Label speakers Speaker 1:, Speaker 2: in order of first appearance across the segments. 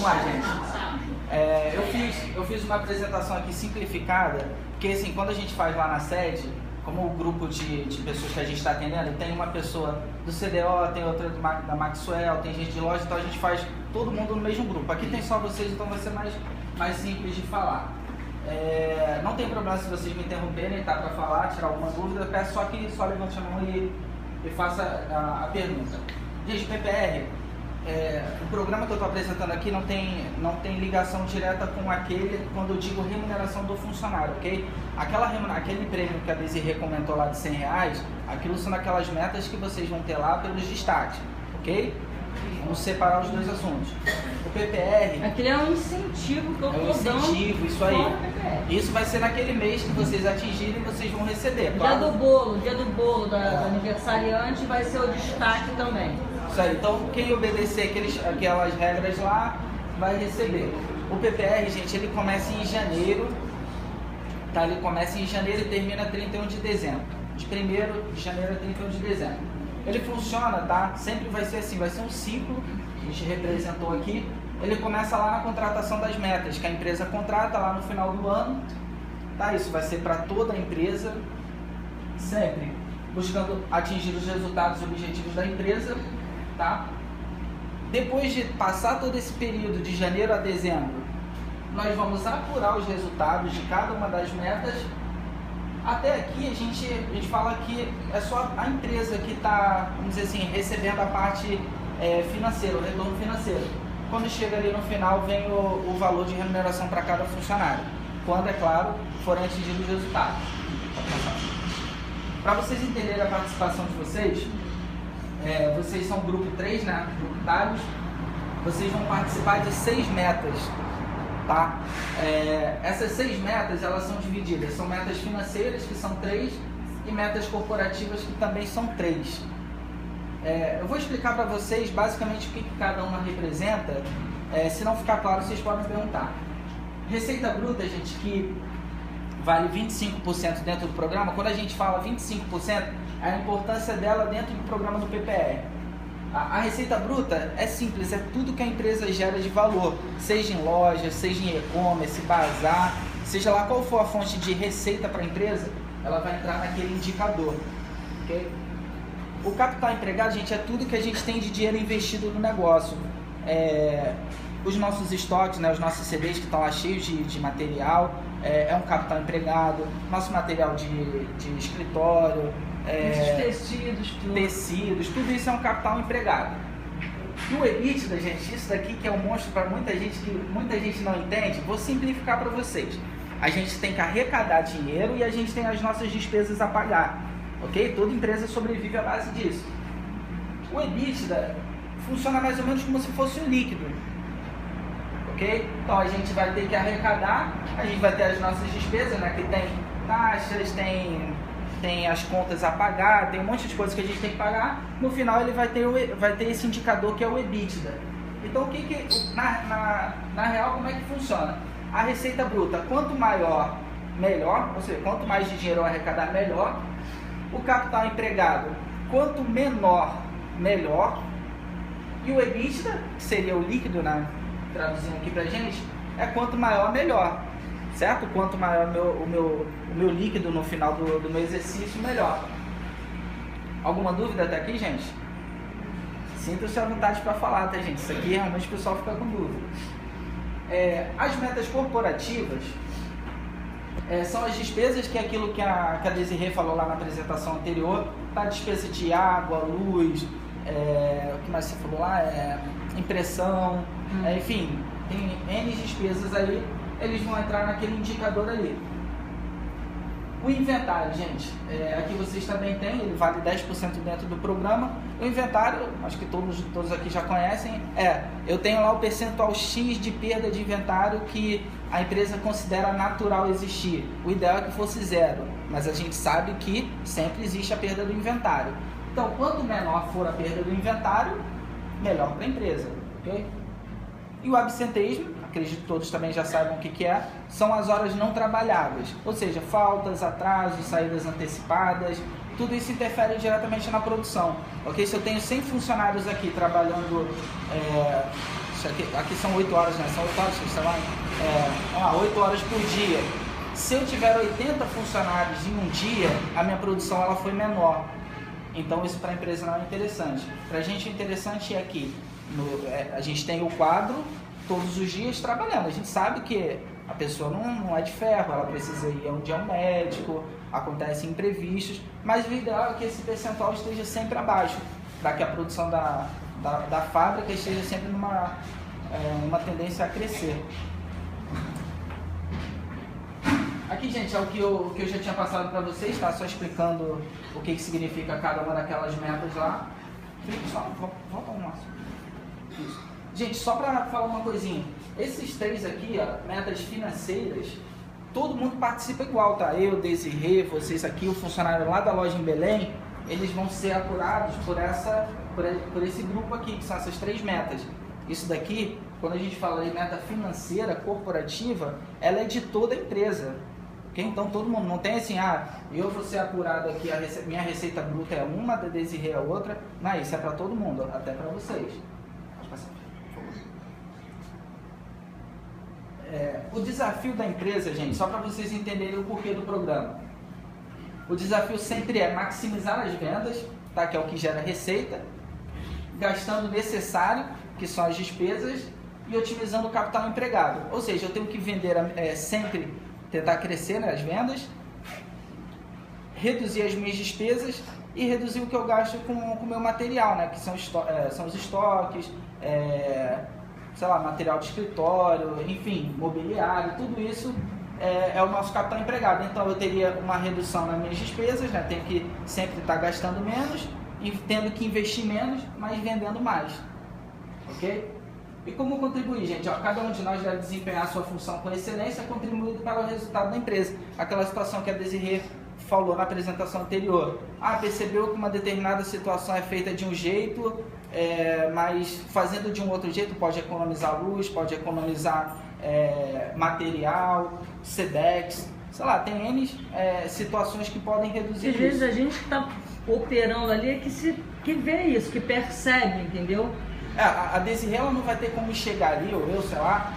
Speaker 1: lá, gente. Eu fiz uma apresentação aqui simplificada, porque assim, quando a gente faz lá na sede, como o grupo de pessoas que a gente está atendendo, tem uma pessoa do CDO, tem outra da Maxwell, tem gente de loja, então a gente faz todo mundo no mesmo grupo. Aqui tem só vocês, então vai ser mais simples de falar. Não tem problema se vocês me interromperem, tá, para falar, tirar alguma dúvida, eu peço só levante a mão e faça a pergunta. Gente, PPR, o programa que eu estou apresentando aqui não tem ligação direta com aquele, quando eu digo remuneração do funcionário, ok? Aquele prêmio que a Desirê comentou lá de R$100, aquilo são aquelas metas que vocês vão ter lá pelos destaques, ok? Vamos separar os dois assuntos. O PPR...
Speaker 2: Aquele é um incentivo que eu estou dando.
Speaker 1: É um incentivo, isso aí. Isso vai ser naquele mês que vocês atingirem, vocês vão receber.
Speaker 2: Dia do bolo do aniversariante vai ser o destaque também.
Speaker 1: Isso aí. Então, quem obedecer aquelas regras lá, vai receber. O PPR, gente, ele começa em janeiro, tá? Ele começa em janeiro e termina 31 de dezembro. De 1º de janeiro a 31 de dezembro. Ele funciona, tá? Sempre vai ser assim, vai ser um ciclo, a gente representou aqui. Ele começa lá na contratação das metas, que a empresa contrata lá no final do ano, tá? Isso vai ser para toda a empresa, sempre buscando atingir os resultados e objetivos da empresa, tá? Depois de passar todo esse período de janeiro a dezembro, nós vamos apurar os resultados de cada uma das metas. Até aqui a gente fala que é só a empresa que está, vamos dizer assim, recebendo a parte financeira, o retorno financeiro. Quando chega ali no final, vem o valor de remuneração para cada funcionário. Quando, é claro, forem atingidos os resultados. Para vocês entenderem a participação de vocês, vocês são grupo 3, né? Grupo Thales. Vocês vão participar de 6 metas. Tá? Essas 6 metas, elas são divididas, são metas financeiras, que são 3, e metas corporativas, que também são 3. Eu vou explicar para vocês basicamente o que cada uma representa. Se não ficar claro, vocês podem perguntar. Receita bruta, gente, que vale 25% dentro do programa. Quando a gente fala 25%, é a importância dela dentro do programa do PPR. A receita bruta é simples, é tudo que a empresa gera de valor, seja em loja, seja em e-commerce, bazar, seja lá qual for a fonte de receita para a empresa, ela vai entrar naquele indicador, ok? O capital empregado, gente, é tudo que a gente tem de dinheiro investido no negócio. Os nossos estoques, né, os nossos CDs que estão lá cheios de material, é um capital empregado, nosso material de escritório, tecidos, tudo isso é um capital empregado. E o EBITDA, gente, isso daqui que é um monstro para muita gente, que muita gente não entende, vou simplificar para vocês. A gente tem que arrecadar dinheiro e a gente tem as nossas despesas a pagar, ok? Toda empresa sobrevive à base disso. O EBITDA funciona mais ou menos como se fosse um líquido, ok? Então a gente vai ter que arrecadar, a gente vai ter as nossas despesas, né? Que tem taxas, tem as contas a pagar, tem um monte de coisas que a gente tem que pagar. No final ele vai ter esse indicador que é o EBITDA. Então na real, como é que funciona? A receita bruta, quanto maior, melhor, ou seja, quanto mais de dinheiro eu arrecadar, melhor. O capital empregado, quanto menor, melhor. E o EBITDA, que seria o líquido, né? Traduzindo aqui pra gente, é quanto maior, melhor. Certo? Quanto maior o meu líquido no final do meu exercício, melhor. Alguma dúvida até aqui, gente? Sinta-se à vontade para falar, tá, gente? Isso aqui realmente o pessoal fica com dúvida. As metas corporativas são as despesas, que é aquilo que a Desirê falou lá na apresentação anterior, tá? Despesa de água, luz, o que mais você falou lá? Impressão, enfim, tem N despesas aí. Eles vão entrar naquele indicador ali. O inventário, gente, aqui vocês também têm, ele vale 10% dentro do programa. O inventário, acho que todos aqui já conhecem, eu tenho lá o percentual X de perda de inventário que a empresa considera natural existir. O ideal é que fosse 0, mas a gente sabe que sempre existe a perda do inventário. Então, quanto menor for a perda do inventário, melhor para a empresa, ok? E o absenteísmo, acredito que todos também já saibam o que é, são as horas não trabalhadas, ou seja, faltas, atrasos, saídas antecipadas, tudo isso interfere diretamente na produção, ok? Se eu tenho 100 funcionários aqui trabalhando Isso aqui são 8 horas, né? São 8 horas que você trabalha? 8 horas por dia. Se eu tiver 80 funcionários em um dia, a minha produção ela foi menor. Então isso para a empresa não é interessante. Para a gente o interessante é que a gente tem o quadro todos os dias trabalhando. A gente sabe que a pessoa não é de ferro, ela precisa ir um dia ao médico, acontecem imprevistos, mas o ideal é que esse percentual esteja sempre abaixo, para que a produção da fábrica esteja sempre numa tendência a crescer. Aqui, gente, é o que eu já tinha passado para vocês, tá? Só explicando o que significa cada uma daquelas metas lá. Só, volta um máximo. Isso. Gente, só para falar uma coisinha. Esses 3 aqui, ó, metas financeiras, todo mundo participa igual, tá? Eu, Desirê, vocês aqui, o funcionário lá da loja em Belém, eles vão ser apurados por esse grupo aqui, que são essas 3 metas. Isso daqui, quando a gente fala de meta financeira, corporativa, ela é de toda a empresa. Okay? Então todo mundo, não tem assim, eu vou ser apurado aqui, minha receita bruta é uma, da Desirê é outra. Não, isso é para todo mundo, até para vocês. Pode passar, por favor. O desafio da empresa, gente, só para vocês entenderem o porquê do programa. O desafio sempre é maximizar as vendas, tá? Que é o que gera receita, gastando o necessário, que são as despesas, e otimizando o capital empregado. Ou seja, eu tenho que vender, sempre tentar crescer nas vendas, reduzir as minhas despesas e reduzir o que eu gasto com o meu material, né? Que são os estoques, sei lá, material de escritório, enfim, mobiliário, tudo isso é o nosso capital empregado. Então eu teria uma redução nas minhas despesas, né? Tenho que sempre estar gastando menos e tendo que investir menos, mas vendendo mais. Ok? E como contribuir, gente? Cada um de nós deve desempenhar a sua função com excelência, contribuindo para o resultado da empresa. Aquela situação que a Desirê falou na apresentação anterior. Percebeu que uma determinada situação é feita de um jeito, mas fazendo de um outro jeito pode economizar luz, pode economizar material, SEDEX, sei lá, tem N situações que podem reduzir.
Speaker 2: Às vezes a gente que está operando ali é que vê isso, que percebe, entendeu?
Speaker 1: A Desirê ela não vai ter como chegar ali, ou eu, sei lá,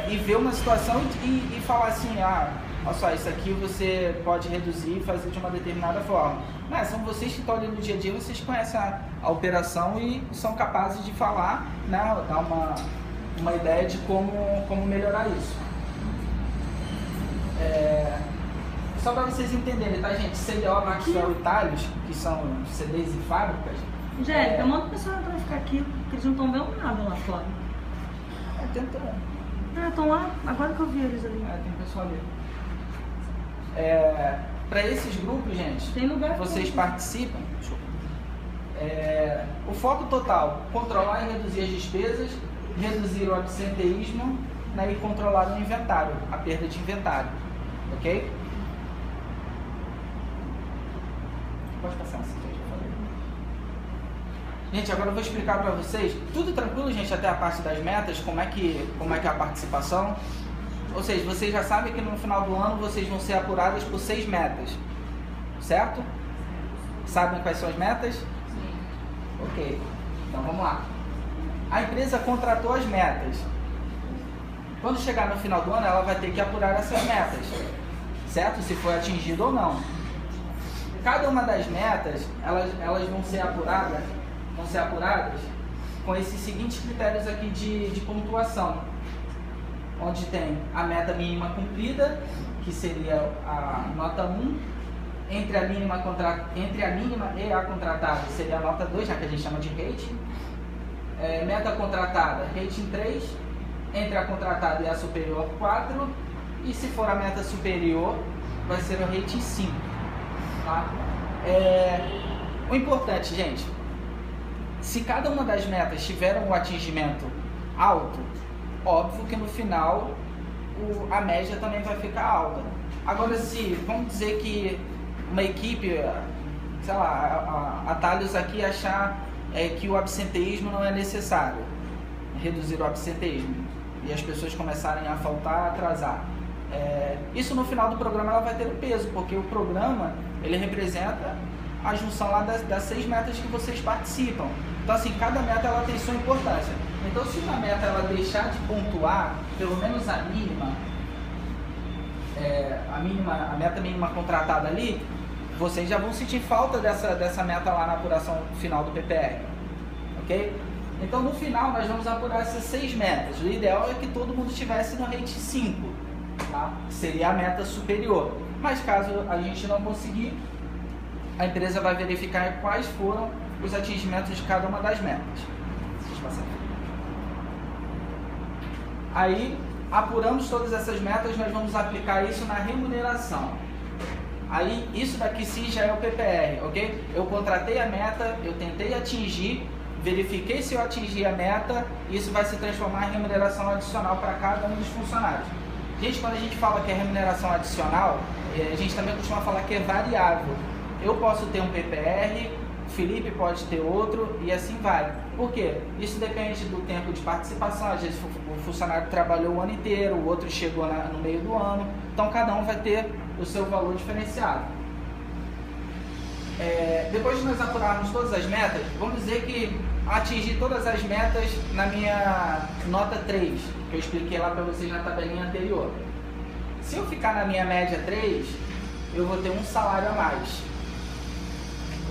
Speaker 1: e ver uma situação e falar assim, olha só, isso aqui você pode reduzir e fazer de uma determinada forma. Não, são vocês que estão ali no dia a dia, vocês conhecem a operação e são capazes de falar, né, dar uma ideia de como melhorar isso. Só para vocês entenderem, tá, gente? CDO, Maxwell e Thales, que são CDs e fábricas.
Speaker 2: Angélica, manda o pessoal para ficar aqui, porque eles não estão vendo nada lá fora.
Speaker 1: Tentando.
Speaker 2: Estão lá? Agora que eu vi eles ali.
Speaker 1: Tem pessoal ali. Para esses grupos, gente,
Speaker 2: tem lugar
Speaker 1: vocês participam. O foco total, controlar e reduzir as despesas, reduzir o absenteísmo, né, e controlar o inventário, a perda de inventário. Ok? Pode passar assim, gente. Gente, agora eu vou explicar para vocês, tudo tranquilo, gente, até a parte das metas, como é que é a participação. Ou seja, vocês já sabem que no final do ano vocês vão ser apuradas por 6 metas, certo? Sabem quais são as metas?
Speaker 2: Sim.
Speaker 1: Ok, então vamos lá. A empresa contratou as metas. Quando chegar no final do ano, ela vai ter que apurar essas metas, certo? Se foi atingido ou não. Cada uma das metas, elas vão ser apuradas com esses seguintes critérios aqui de pontuação, onde tem a meta mínima cumprida, que seria a nota 1, entre a mínima e a contratada seria a nota 2, já que a gente chama de rating, meta contratada, rating 3, entre a contratada e a superior 4, e se for a meta superior, vai ser o rating 5. Tá? O importante, gente, se cada uma das metas tiver um atingimento alto, óbvio que no final a média também vai ficar alta. Agora, se vamos dizer que uma equipe, sei lá, a Thales aqui achar que o absenteísmo não é necessário, reduzir o absenteísmo, e as pessoas começarem a faltar, atrasar. Isso no final do programa ela vai ter um peso, porque o programa ele representa a junção lá das 6 metas que vocês participam. Então assim, cada meta ela tem sua importância. Então, se uma meta ela deixar de pontuar, pelo menos a mínima, a meta mínima contratada ali, vocês já vão sentir falta dessa meta lá na apuração final do PPR, ok? Então, no final, nós vamos apurar essas 6 metas. O ideal é que todo mundo estivesse no rate 5, tá? Seria a meta superior. Mas caso a gente não conseguir, a empresa vai verificar quais foram os atingimentos de cada uma das metas. Deixa eu passar aqui. Aí, apuramos todas essas metas, nós vamos aplicar isso na remuneração. Aí, isso daqui sim já é o PPR, ok? Eu contratei a meta, eu tentei atingir, verifiquei se eu atingi a meta, e isso vai se transformar em remuneração adicional para cada um dos funcionários. Gente, quando a gente fala que é remuneração adicional, a gente também costuma falar que é variável. Eu posso ter um PPR, o Felipe pode ter outro e assim vai. Por quê? Isso depende do tempo de participação. Às vezes o funcionário trabalhou o ano inteiro, o outro chegou no meio do ano. Então cada um vai ter o seu valor diferenciado. Depois de nós apurarmos todas as metas, vamos dizer que atingi todas as metas na minha nota 3, que eu expliquei lá para vocês na tabelinha anterior. Se eu ficar na minha média 3, eu vou ter um salário a mais,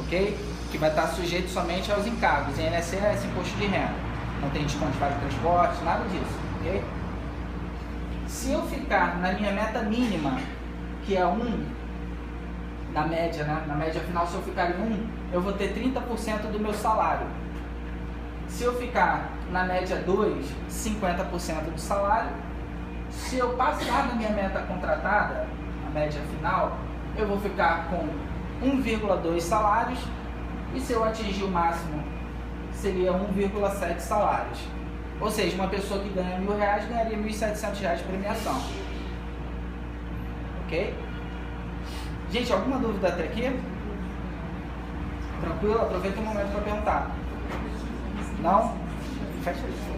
Speaker 1: ok? Que vai estar sujeito somente aos encargos, INSS, imposto de renda. Não tem desconto de vale transporte, nada disso, ok? Se eu ficar na minha meta mínima, que é 1, na média, né? Na média final, se eu ficar em 1, eu vou ter 30% do meu salário. Se eu ficar na média 2, 50% do salário. Se eu passar na minha meta contratada, a média final, eu vou ficar com 1,2 salários. E se eu atingir o máximo, seria 1,7 salários. Ou seja, uma pessoa que ganha R$1.000 ganharia R$1.700 de premiação. Ok? Gente, alguma dúvida até aqui? Tranquilo? Aproveita o momento para perguntar. Não? Fecha isso.